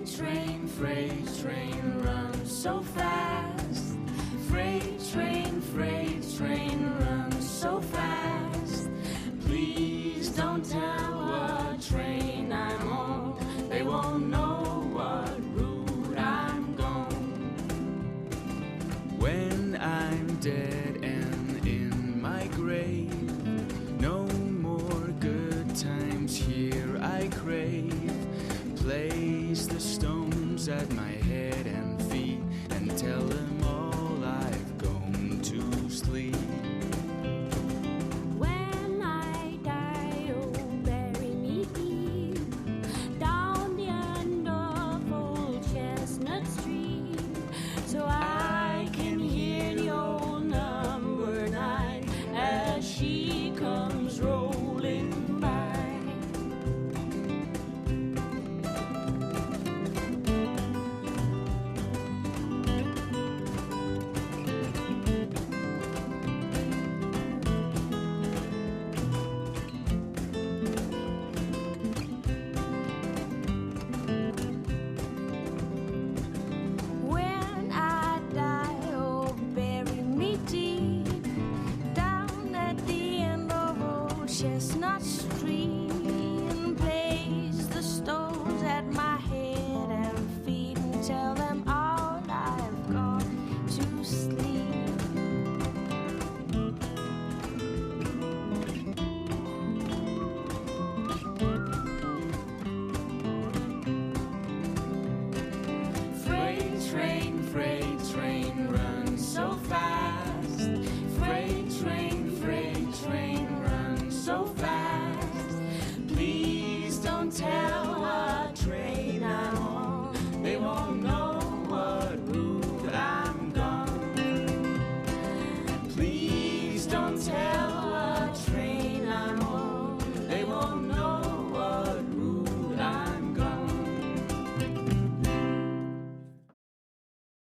freight train runs so fast. Freight train runs so fast. Please don't tell what train I'm on. They won't know what route I'm going. When I'm dead and in my grave, no more good times here I crave. Place the stones at my head and feet and tell them all I've gone to sleep. When I die, oh, bury me deep down the end of Old Chestnut Street, so I can hear the old number 9 as she comes rolling by. When I die, oh, bury me deep down at the end of Old Chestnut Street, and place the stones at my head and feet and tell them all I've gone to sleep. Freight train runs so fast. Freight train runs so fast. Please don't tell what train I'm on. They won't know